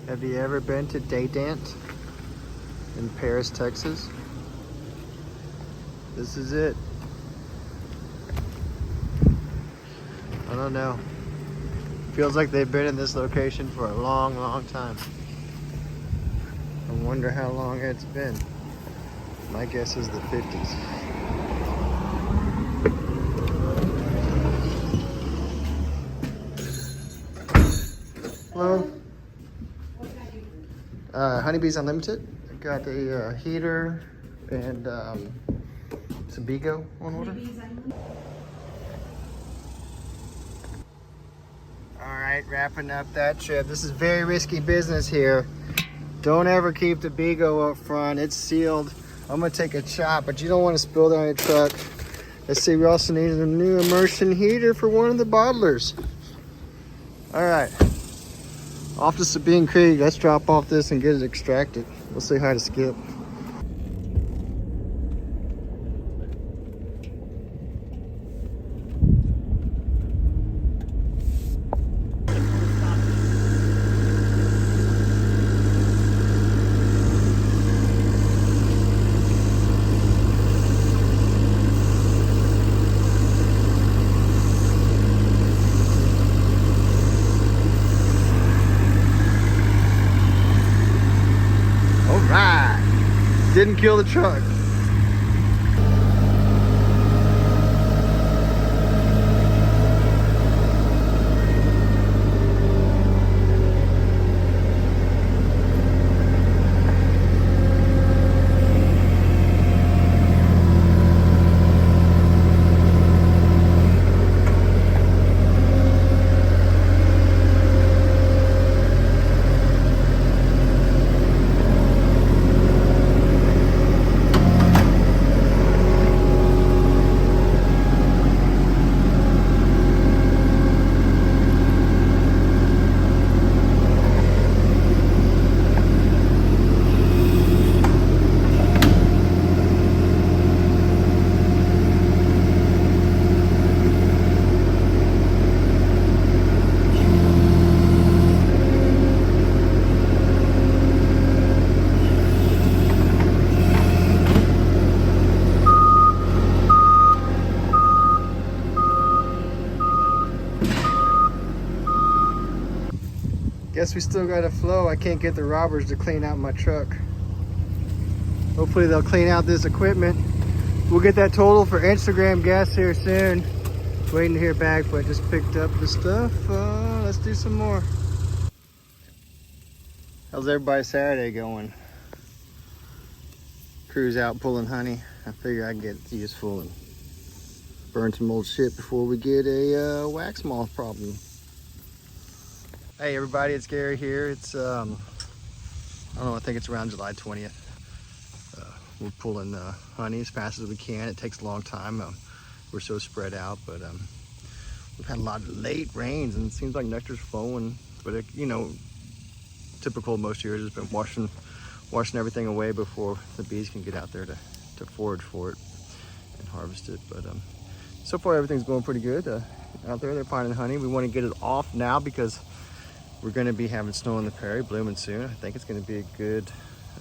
Have you ever been to Daydant in Paris, Texas? This is it. I don't know. Feels like they've been in this location for a long, long time. I wonder how long it's been. My guess is the 50s. Hello. Honeybees Unlimited. I got a heater and some Bigo on order. Alright, wrapping up that trip. This is very risky business here. Don't ever keep the Bigo up front. It's sealed. I'm gonna take a shot, but you don't want to spill that on your truck. Let's see, we also need a new immersion heater for one of the bottlers. Alright. Off to Sabine Creek. Let's drop off this and get it extracted. We'll say hi to Skip. Didn't kill the truck. Guess we still got a flow. I can't get the robbers to clean out my truck. Hopefully they'll clean out this equipment. We'll get that total for Instagram gas here soon. Waiting to hear back, but I just picked up the stuff. Let's do some more. How's everybody's Saturday going? Crew's out pulling honey. I figure I can get useful and burn some old shit before we get a wax moth problem. Hey everybody, it's Gary here. It's, I don't know, I think it's around July 20th. We're pulling honey as fast as we can. It takes a long time. We're so spread out, but we've had a lot of late rains and it seems like nectar's flowing, but it, you know, typical of most years, it's been washing everything away before the bees can get out there to forage for it and harvest it. But so far everything's going pretty good. Out there they're finding honey. We want to get it off now because we're going to be having snow on the prairie blooming soon. I think it's going to be a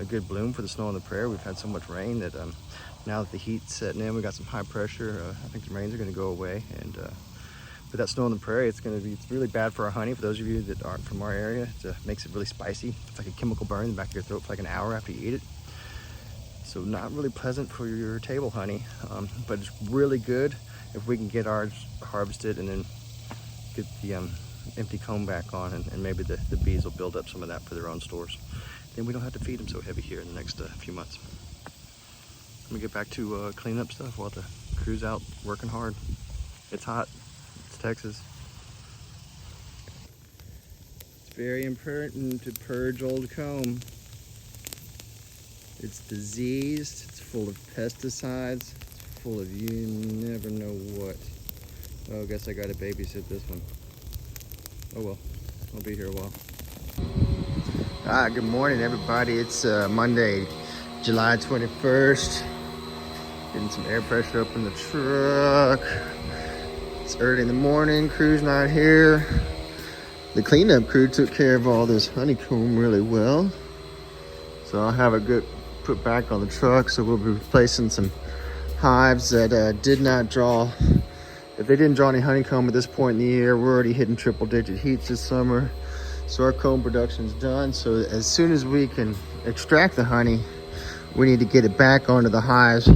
good bloom for the snow on the prairie. We've had so much rain that now that the heat's setting in, we got some high pressure. I think the rains are going to go away. And with that snow on the prairie, it's really bad for our honey. For those of you that aren't from our area, it makes it really spicy. It's like a chemical burn in the back of your throat for like an hour after you eat it. So not really pleasant for your table honey, but it's really good if we can get ours harvested and then get the empty comb back on, and maybe the bees will build up some of that for their own stores. Then we don't have to feed them so heavy here in the next few months. Let me get back to cleaning up stuff while the crew's out working hard. It's hot. It's Texas. It's very important to purge old comb. It's diseased. It's full of pesticides. It's full of you never know what. Oh, I guess I gotta babysit this one. Oh well, I'll be here a while. Good morning everybody. It's Monday, July 21st. Getting some air pressure up in the truck. It's early in the morning, crew's not here. The cleanup crew took care of all this honeycomb really well. So I'll have it good put back on the truck. So we'll be replacing some hives that did not draw. If they didn't draw any honeycomb at this point in the year, we're already hitting triple digit heats this summer. So our comb production's done. So as soon as we can extract the honey, we need to get it back onto the hives.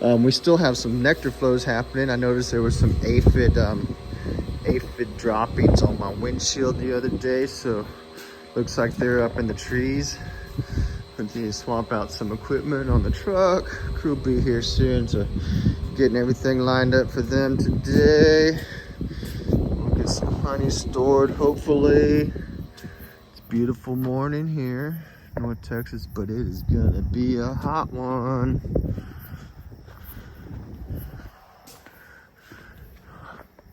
We still have some nectar flows happening. I noticed there was some aphid droppings on my windshield the other day. So looks like they're up in the trees. We need to swap out some equipment on the truck. Crew will be here soon, so getting everything lined up for them today. We'll get some honey stored, hopefully. It's a beautiful morning here in North Texas, but it is gonna be a hot one.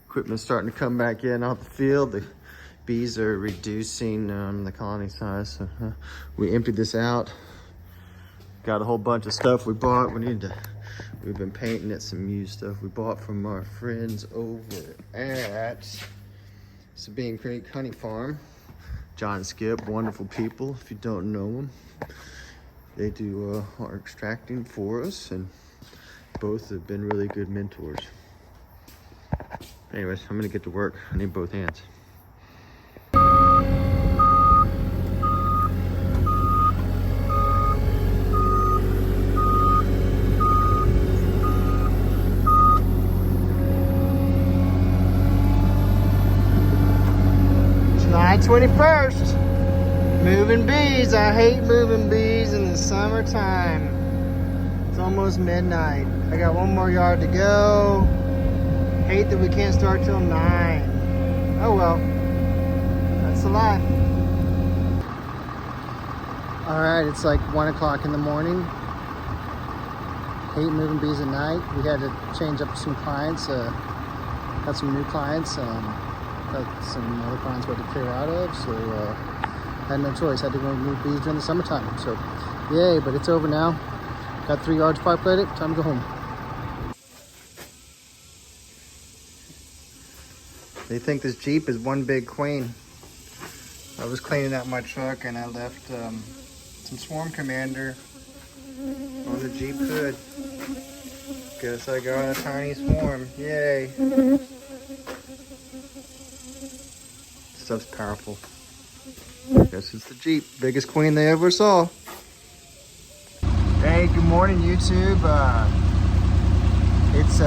Equipment's starting to come back in off the field. The bees are reducing the colony size, so we emptied this out. Got a whole bunch of stuff we bought. We've been painting it, some used stuff we bought from our friends over at Sabine Creek Honey Farm. John and Skip, wonderful people. If you don't know them, they do our extracting for us, and both have been really good mentors. Anyways, I'm gonna get to work. I need both hands. July 21st. Moving bees. I hate moving bees in the summertime. It's almost midnight. I got one more yard to go. Hate that we can't start till 9. Oh well, that's the life. All right, it's like 1 o'clock in the morning. Hate moving bees at night. We had to change up some clients, got some new clients, got some other clients we had to clear out of, so had no choice. Had to go move bees during the summertime, so yay, but it's over now. Got 3 yards fire plated, time to go home. They think this Jeep is one big queen. I was cleaning out my truck and I left some Swarm Commander on the Jeep hood. Guess I got a tiny swarm. Yay. Stuff's powerful. Guess it's the Jeep. Biggest queen they ever saw. Hey, good morning, YouTube. It's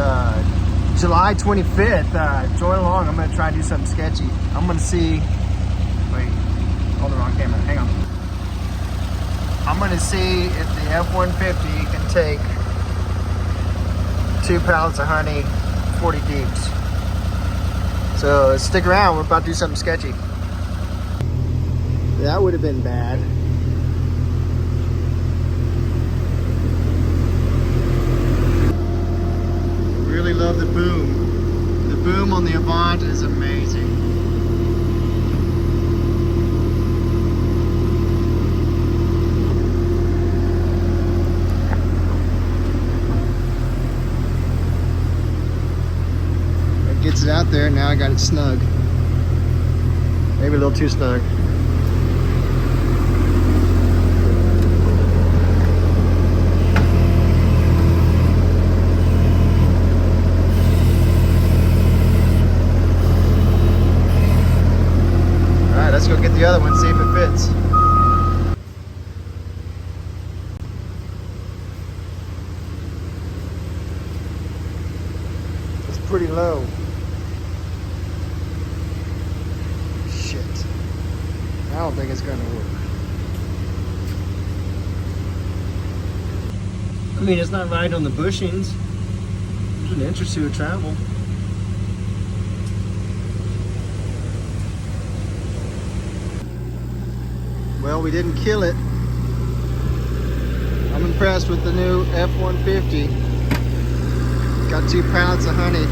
July 25th. Join along. I'm gonna try and do something sketchy. I'm gonna see. Wait, hold the wrong camera. Hang on. I'm gonna see if the F-150 can take 2 pallets of honey, 40 deeps. So stick around. We're about to do something sketchy. That would have been bad. Really love the boom. The boom on the Avant is amazing. It gets it out there, now I got it snug. Maybe a little too snug. Let's go get the other one, see if it fits. It's pretty low. Shit. I don't think it's gonna work. I mean, it's not right on the bushings. There's an inch or two of travel. Well, we didn't kill it. I'm impressed with the new F-150. Got 2 pallets of honey,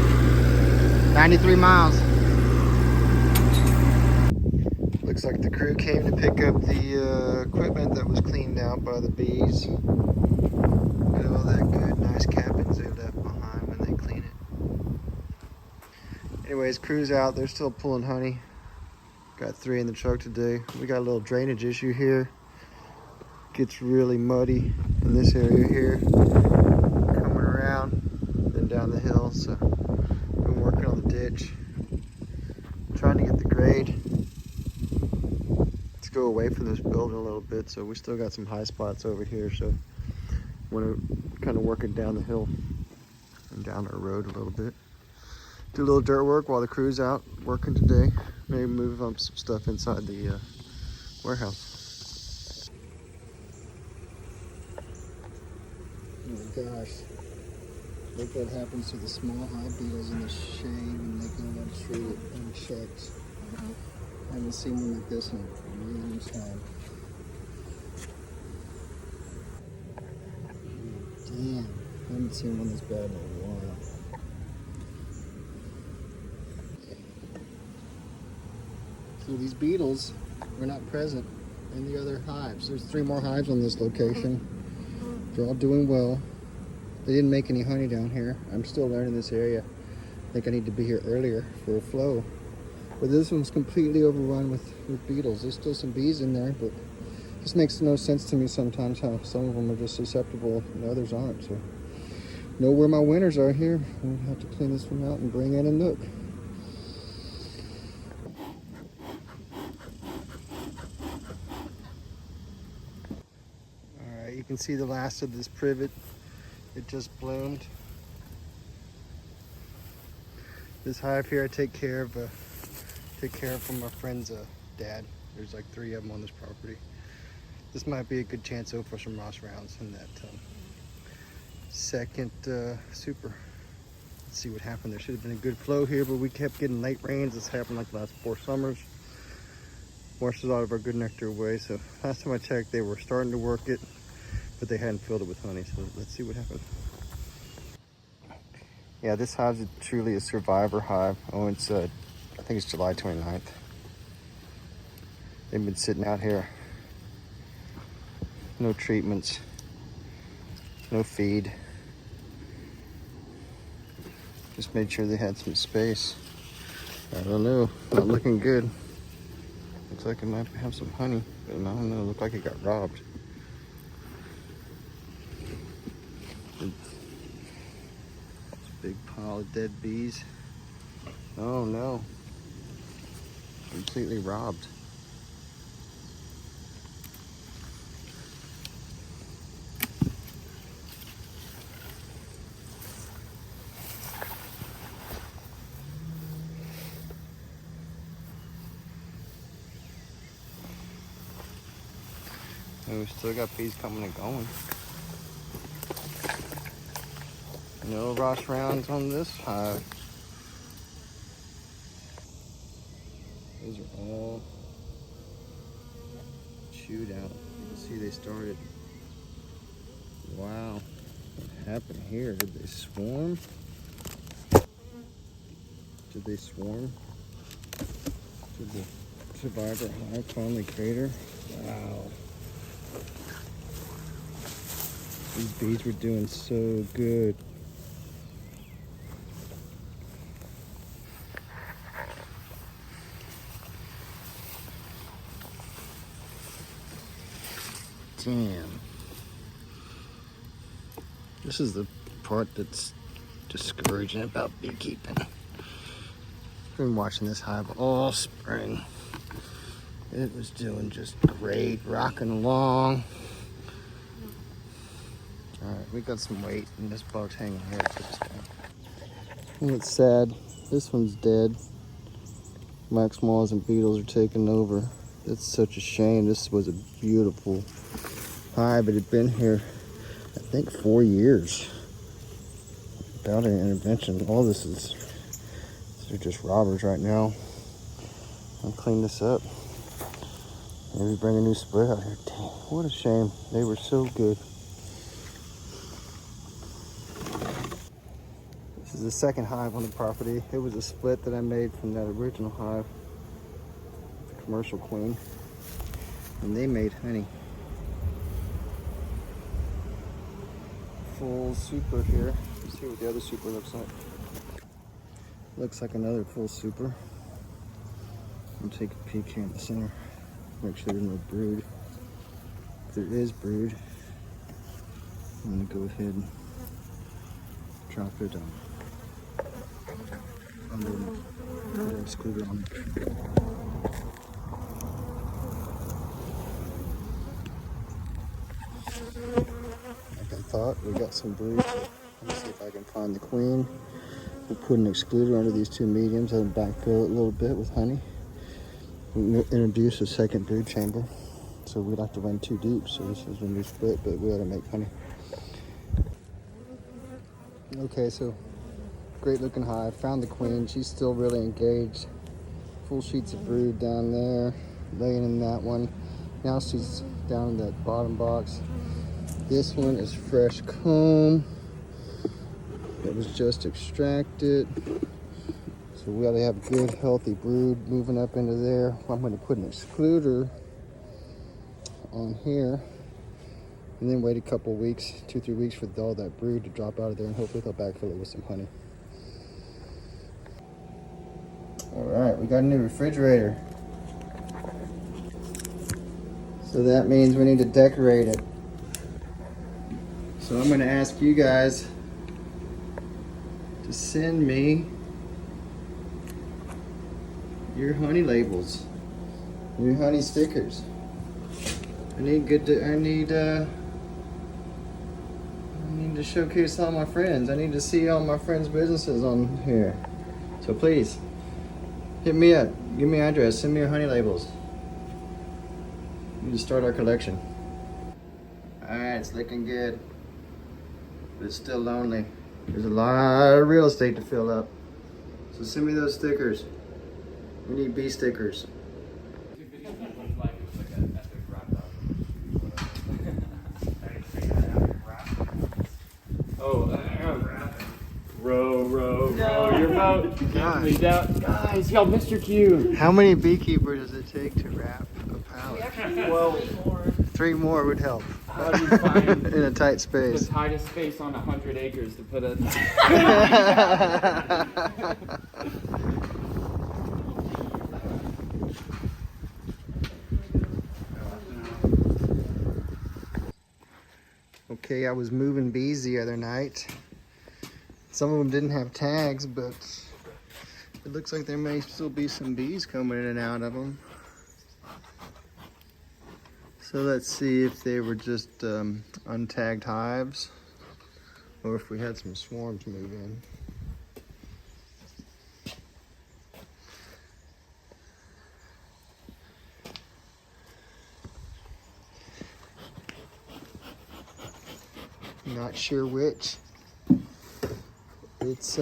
93 miles. Looks like the crew came to pick up the equipment that was cleaned out by the bees. Look at all that good, nice cappings they left behind when they clean it. Anyways, crew's out. They're still pulling honey. Got 3 in the truck today. We got a little drainage issue here. Gets really muddy in this area here. Coming around, then down the hill. So been working on the ditch. Trying to get the grade. Let's go away from this building a little bit. So we still got some high spots over here. So want to kind of work it down the hill and down our road a little bit. Do a little dirt work while the crew's out working today. Maybe move up some stuff inside the warehouse. Oh my gosh. Look what happens to the small hive beetles in the shade when they go untreated, unchecked. I haven't seen one like this in a really long time. Damn, I haven't seen one this bad in a while. So these beetles were not present in the other hives. There's 3 more hives on this location. They're all doing well. They didn't make any honey down here. I'm still learning this area. I think I need to be here earlier for a flow. But this one's completely overrun with beetles. There's still some bees in there, but it just makes no sense to me sometimes how some of them are just susceptible and others aren't. So know where my winners are here. I'm gonna have to clean this one out and bring in a nook. You can see the last of this privet. It just bloomed. This hive here I take care of from my friend's dad. There's like 3 of them on this property. This might be a good chance though for some Ross rounds in that second super. Let's see what happened. There should have been a good flow here, but we kept getting late rains. This happened like the last 4 summers. Washed a lot of our good nectar away. So last time I checked, they were starting to work it, but they hadn't filled it with honey. So let's see what happens. Yeah, this hive is truly a survivor hive. Oh, it's I think it's July 29th. They've been sitting out here. No treatments, no feed. Just made sure they had some space. I don't know, not looking good. Looks like it might have some honey, but I don't know, looked like it got robbed. Big pile of dead bees. Oh no. Completely robbed. And we still got bees coming and going. No Ross rounds on this hive. Those are all chewed out. You can see they started. Wow. What happened here? Did they swarm? Did they swarm? Did the survivor hive finally crater? Wow. These bees were doing so good. Damn. This is the part that's discouraging about beekeeping. I've been watching this hive all spring. It was doing just great, rocking along. All right, we got some weight and this bug's hanging here. And it's sad. This one's dead. Wax moths and beetles are taking over. It's such a shame. This was a beautiful hive. It had been here, I think, 4 years without any intervention. All this is, they're just robbers right now. I'll clean this up. Maybe bring a new split out here. Dang, what a shame. They were so good. This is the second hive on the property. It was a split that I made from that original hive, the commercial queen, and they made honey. Full super here. Let's see what the other super looks like. Looks like another full super. I'll take a peek here in the center. Make sure there's no brood. If there is brood, I'm gonna go ahead and drop it under the excluder on it. Like I thought, we got some brood. Let me see if I can find the queen. We'll put an excluder under these two mediums and backfill it a little bit with honey. We'll introduce a second brood chamber. So we'd have to run too deep, so this is when we split, but we ought to make honey. Okay, so great looking hive. Found the queen. She's still really engaged. Full sheets of brood down there, laying in that one. Now she's down in that bottom box. This one is fresh comb. It was just extracted. So we ought to have good, healthy brood moving up into there. I'm going to put an excluder on here and then wait a couple weeks, 2-3 weeks for all that brood to drop out of there, and hopefully they'll backfill it with some honey. All right, we got a new refrigerator. So that means we need to decorate it. So I'm going to ask you guys to send me your honey labels, your honey stickers. I need to showcase all my friends. I need to see all my friends' businesses on here. So please, hit me up. Give me an address. Send me your honey labels. We need to start our collection. All right, it's looking good, but it's still lonely. There's a lot of real estate to fill up. So send me those stickers. We need bee stickers. Row your boat. Guys, y'all missed your cue. How many beekeepers does it take to wrap a pallet? Well, 3 more would help. how do you find in a tight the space. tightest space on 100 acres to put a... Okay, I was moving bees the other night. Some of them didn't have tags, but it looks like there may still be some bees coming in and out of them. So let's see if they were just untagged hives, or if we had some swarms move in. Not sure which. It's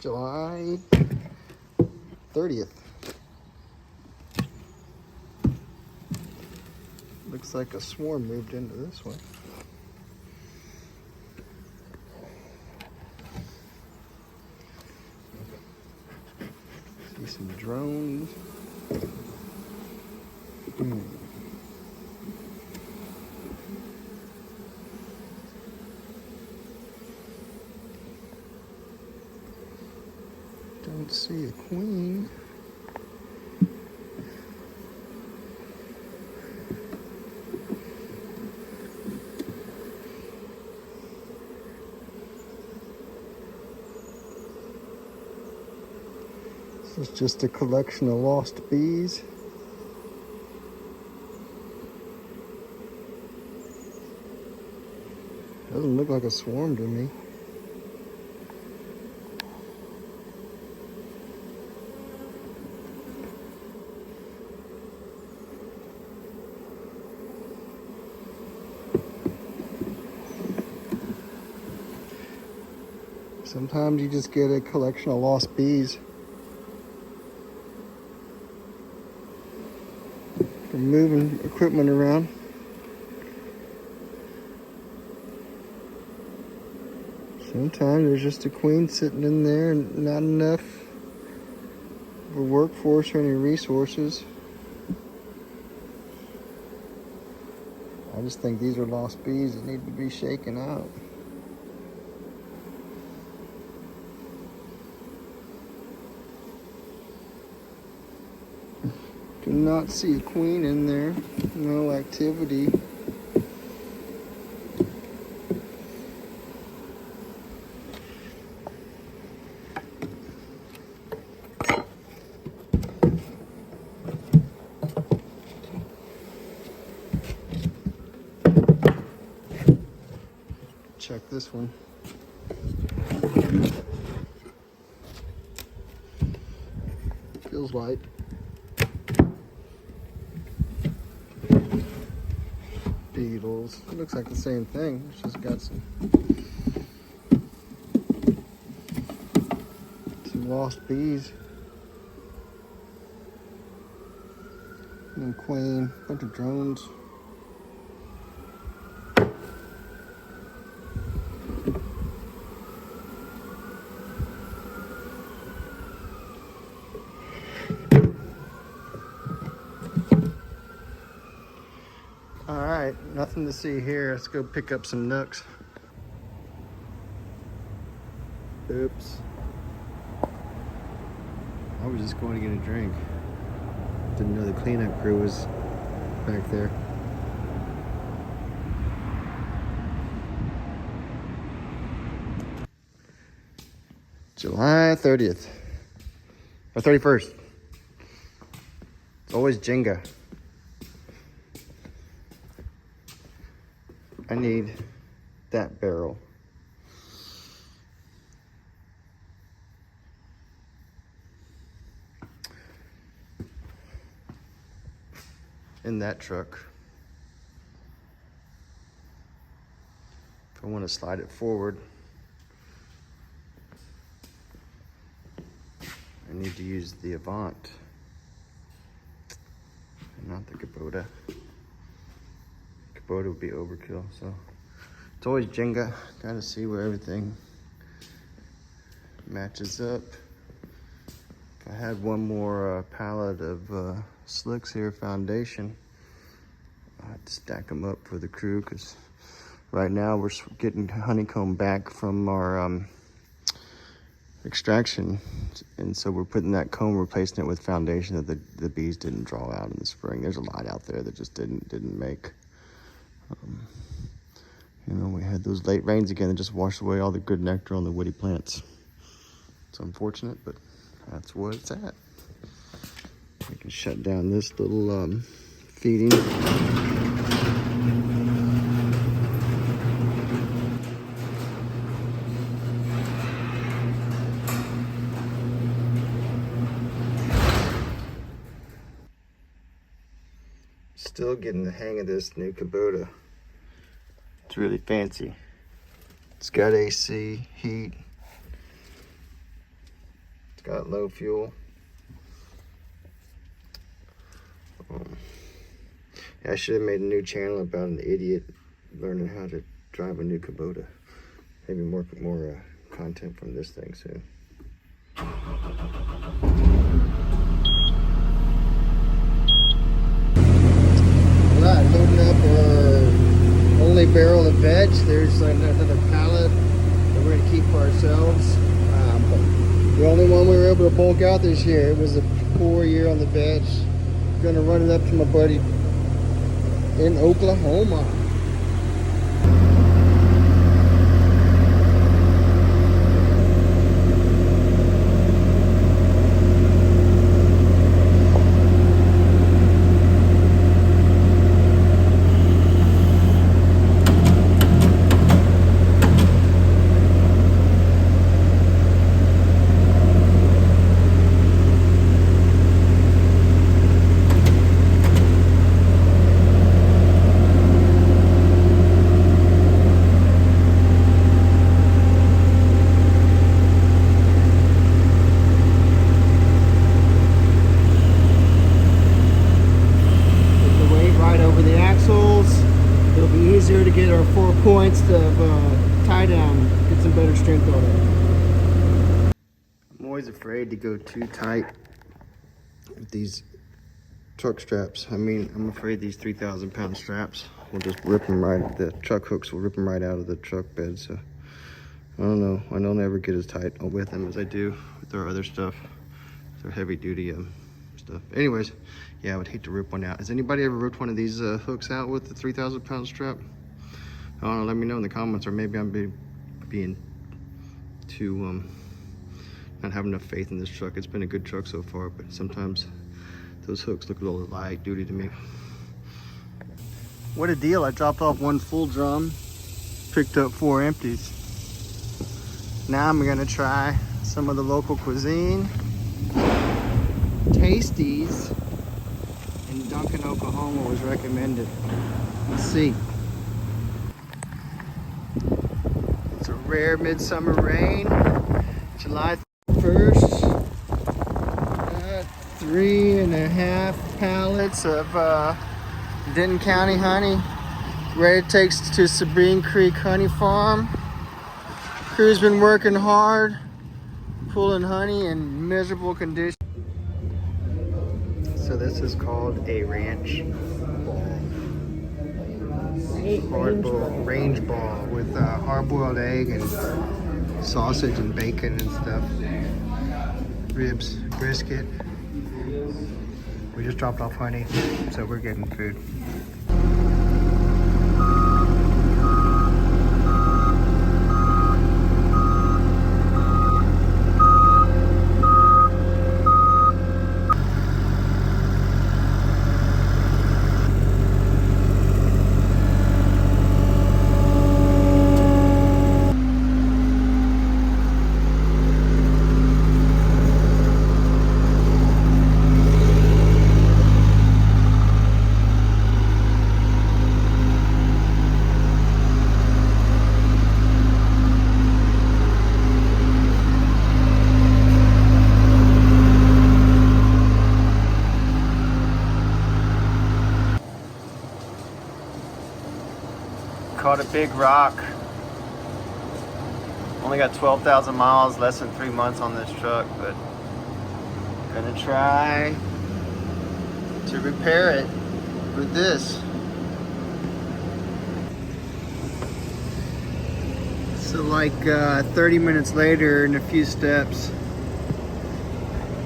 July 30th. Looks like a swarm moved into this one. See some drones. Don't see a queen. This is just a collection of lost bees. Doesn't look like a swarm to me. Sometimes you just get a collection of lost bees from moving equipment around. Sometimes there's just a queen sitting in there and not enough of a workforce or any resources. I just think these are lost bees that need to be shaken out. Do not see a queen in there. No activity. Check this one. Feels light. Beetles. It looks like the same thing. It's just got some lost bees. And queen. Bunch of drones. Alright, nothing to see here. Let's go pick up some nooks. Oops. I was just going to get a drink. Didn't know the cleanup crew was back there. July 30th. Or 31st. It's always Jenga. I need that barrel. In that truck. If I want to slide it forward, I need to use the Avant and not the Kubota. Kubota would be overkill, so it's always Jenga. Gotta see where everything matches up. If I had one more pallet of slicks here, foundation, I have to stack them up for the crew, because right now we're getting honeycomb back from our extraction, and so we're putting that comb, replacing it with foundation that the bees didn't draw out in the spring. There's a lot out there that just didn't make. You know, we had those late rains again that just washed away all the good nectar on the woody plants. It's unfortunate, but that's where it's at. We can shut down this little feeding. Still getting the hang of this new Kubota. It's really fancy. It's got AC, heat. It's got low fuel. I should have made a new channel about an idiot learning how to drive a new Kubota. Maybe more content from this thing soon. Alright, loading up our only barrel of veg. There's another pallet that we're going to keep for ourselves. The only one we were able to bulk out this year. It was a poor year on the veg. Going to run it up to my buddy in Oklahoma. To get our 4 points of tie down, get some better strength on it. I'm always afraid to go too tight with these truck straps. I mean, I'm afraid these 3,000-pound straps will just rip them right, the truck hooks will rip them right out of the truck bed. So I don't know, I don't ever get as tight with them as I do with our other stuff. They're heavy duty stuff. stuff. Anyways, yeah, I would hate to rip one out. Has anybody ever ripped one of these hooks out with the 3,000-pound strap? I don't know, let me know in the comments, or maybe I'm being too, not having enough faith in this truck. It's been a good truck so far, but sometimes those hooks look a little light duty to me. What a deal. I dropped off one full drum, picked up 4 empties. Now I'm gonna try some of the local cuisine. Tasties in Duncan, Oklahoma was recommended. Let's see. It's a rare midsummer rain, July 1st. 3.5 pallets of Denton County honey ready to take to Sabine Creek Honey Farm. Crew's been working hard, pulling honey in miserable conditions. So this is called a ranch ball. Range ball with hard-boiled egg and sausage and bacon and stuff. Ribs, brisket. We just dropped off honey, so we're getting food. Caught a big rock. Only got 12,000 miles, less than 3 months on this truck, but gonna try to repair it with this. So like 30 minutes later, in a few steps,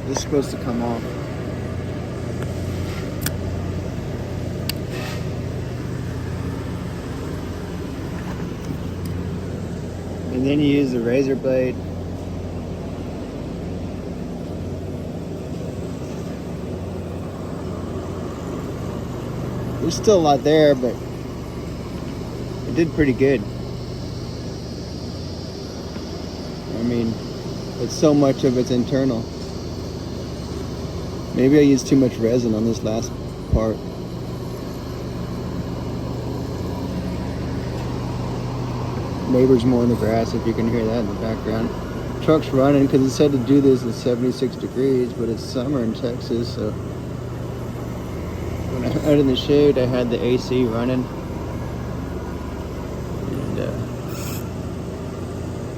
this is supposed to come off. And then you use the razor blade. There's still a lot there, but it did pretty good. I mean, it's so much of it's internal. Maybe I used too much resin on this last part. Neighbors mowing the grass, if you can hear that in the background. Truck's running because it said to do this at 76 degrees, but it's summer in Texas, so when I was out in the shade, I had the AC running and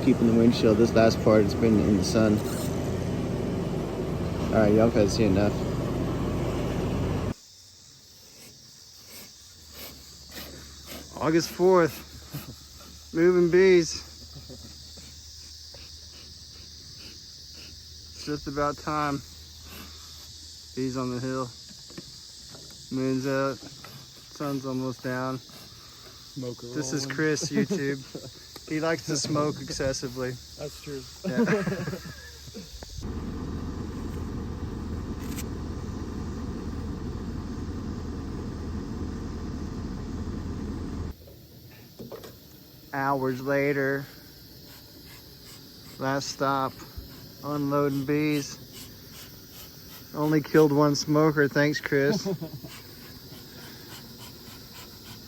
keeping the windshield. This last part, it's been in the sun. All right, y'all gotta see enough. August 4th. Moving bees. It's just about time. Bees on the hill. Moon's out. Sun's almost down. Smoke rolling. This is Chris, YouTube. He likes to smoke excessively. That's true. Yeah. Hours later, last stop, unloading bees. Only killed one smoker, thanks Chris.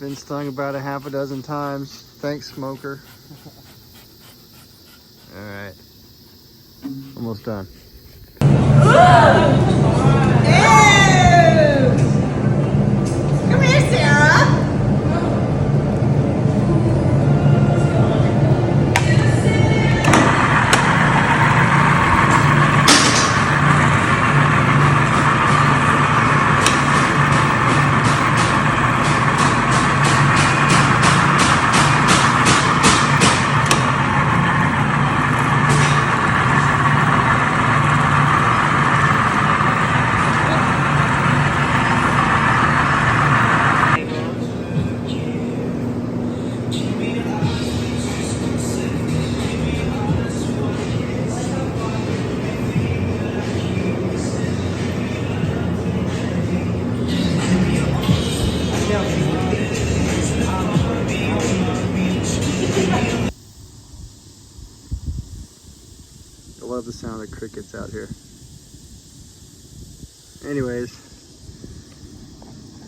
Been stung about a half a dozen times, thanks smoker. All right, almost done. Come here, Sarah. the sound of crickets out here. Anyways,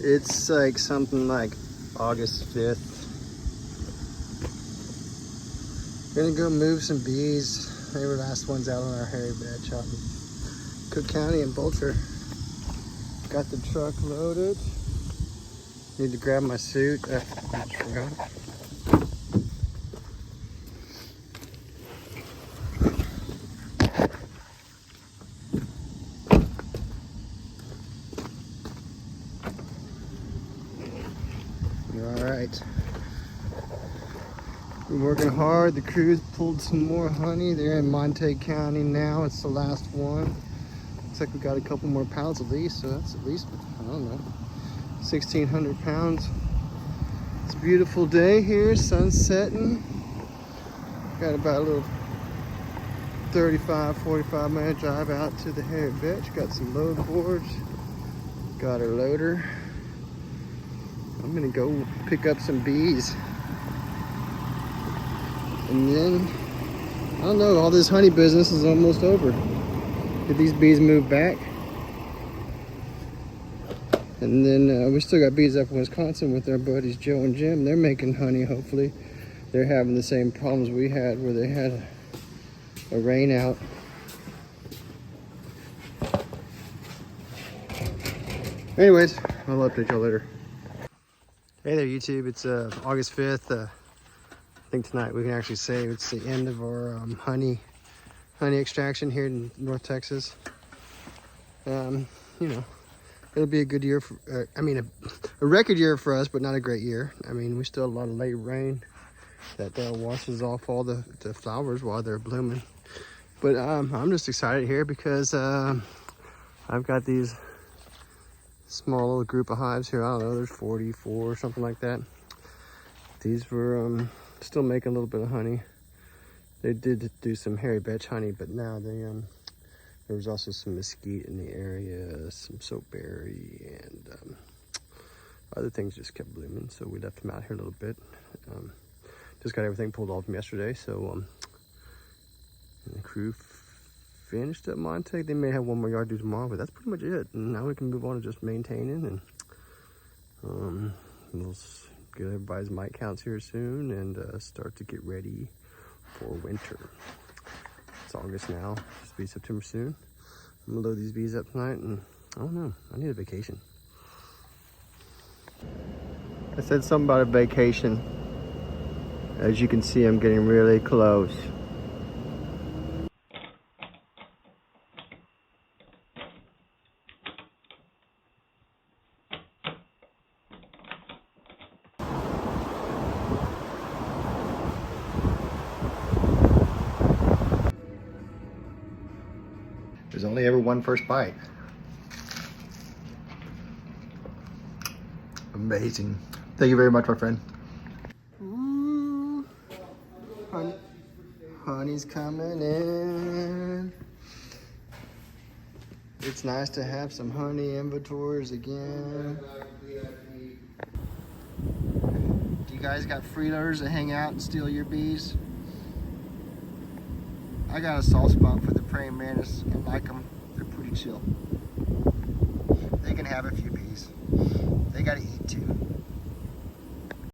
it's like something like August 5th. Gonna go move some bees. They were the last ones out on our hairy bed out in Cook County and Boulter. Got the truck loaded. Need to grab my suit. I forgot. All right. We're working hard. The crew's pulled some more honey. They're in Montague County now. It's the last one. Looks like we got a couple more pounds at least, so that's at least, I don't know, 1,600 pounds. It's a beautiful day here, sun's setting. Got about a little 35, 45 minute drive out to the hairy bitch. Got some load boards. Got our loader. I'm gonna go pick up some bees. And then, I don't know, all this honey business is almost over. Did these bees move back? And then we still got bees up in Wisconsin with our buddies Joe and Jim. They're making honey, hopefully. They're having the same problems we had where they had a rain out. Anyways, I'll update y'all later. Hey there, YouTube. It's August 5th. I think tonight we can actually say it's the end of our honey extraction here in North Texas. You know, it'll be a good year for, a record year for us, but not a great year. I mean, we still have a lot of late rain that washes off all the flowers while they're blooming. But I'm just excited here because I've got these small little group of hives here. I don't know, there's 44 or something like that. These were still making a little bit of honey. They did do some hairy vetch honey, but now there was also some mesquite in the area, some soapberry, and other things just kept blooming. So we left them out here a little bit. Just got everything pulled off from yesterday. So the crew finished up Montague. They may have one more yard to do tomorrow, but that's pretty much it. And now we can move on to just maintaining, and we'll get everybody's mite counts here soon and start to get ready for winter. It's August now, it's be September soon. I'm gonna load these bees up tonight, and I don't know, I need a vacation. I said something about a vacation. As you can see, I'm getting really close. There's only ever one first bite. Amazing. Thank you very much, my friend. Ooh, honey's coming in. It's nice to have some honey inventories again. Do you guys got freeloaders that hang out and steal your bees? I got a soft spot for the praying mantis and like them. They're pretty chill. They can have a few bees. They gotta eat too.